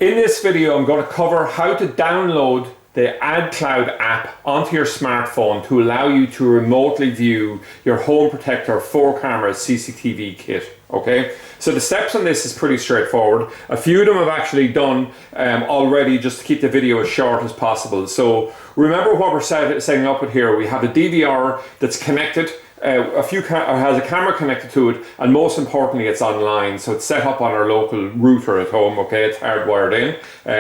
In this video, I'm going to cover how to download the AdCloud app onto your smartphone to allow you to remotely view your home protector 4-camera CCTV kit. Okay, so the steps on this is pretty straightforward. A few of them I've actually done already, just to keep the video as short as possible. So remember what we're setting up with here. We have a DVR that's connected, has a camera connected to it, and most importantly it's online, so it's set up on our local router at home. Okay, it's hardwired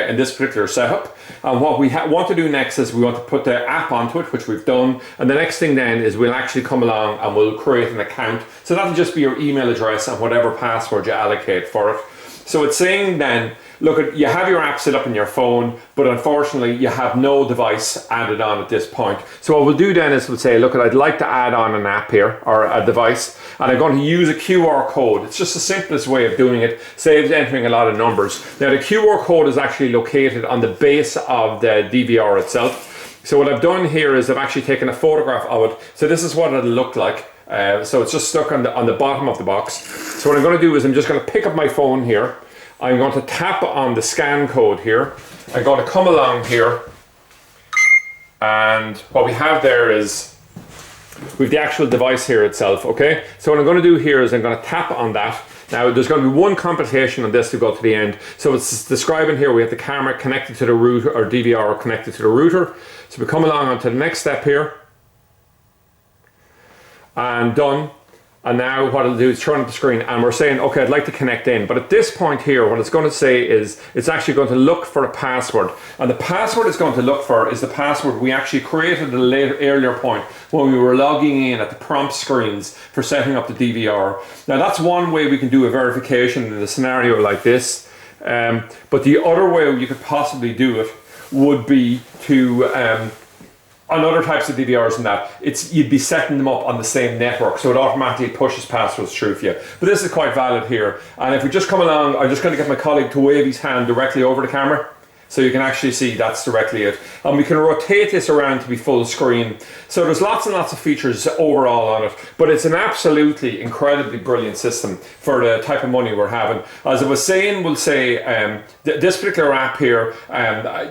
in this particular setup. And what we want to do next is we want to put the app onto it, which we've done, and the next thing then is we'll actually come along and we'll create an account. So that'll just be your email address and whatever password you allocate for it. So it's saying then, look, you have your app set up on your phone, but unfortunately you have no device added on at this point. So what we'll do then is we'll say, look, I'd like to add on an app here, or a device, and I'm going to use a QR code. It's just the simplest way of doing it, saves entering a lot of numbers. Now the QR code is actually located on the base of the DVR itself. So what I've done here is I've actually taken a photograph of it. So this is what it'll look like. So it's just stuck on the bottom of the box. So what I'm going to do is I'm just going to pick up my phone here. I'm going to tap on the scan code here. I'm going to come along here, and what we have there is with the actual device here itself. Okay, so what I'm going to do here is I'm going to tap on that. Now there's going to be one computation on this to go to the end. So it's describing here we have the camera connected to the router, or DVR connected to the router. So we come along onto the next step here, and done. And now what it'll do is turn up the screen and we're saying, okay, I'd like to connect in. But at this point here, what it's going to say is it's actually going to look for a password. And the password it's going to look for is the password we actually created at an earlier point when we were logging in at the prompt screens for setting up the DVR. Now that's one way we can do a verification in a scenario like this. But the other way you could possibly do it would be to on other types of DVRs and that, you'd be setting them up on the same network, so it automatically pushes passwords through for you. But this is quite valid here. And if we just come along, I'm just going to get my colleague to wave his hand directly over the camera, so you can actually see that's directly it. And we can rotate this around to be full screen. So there's lots and lots of features overall on it, but it's an absolutely incredibly brilliant system for the type of money we're having. As I was saying, we'll say this particular app here,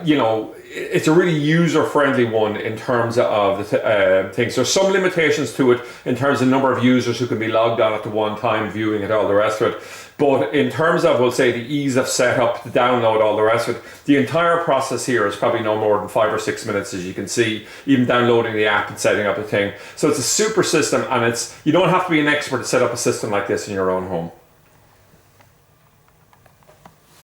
you know, it's a really user-friendly one in terms of the things. There's some limitations to it in terms of the number of users who can be logged on at the one time, viewing it, all the rest of it. But in terms of, we'll say, the ease of setup, the download, all the rest of it, the entire process here is probably no more than 5 or 6 minutes, as you can see, even downloading the app and setting up the thing. So it's a super system, and you don't have to be an expert to set up a system like this in your own home.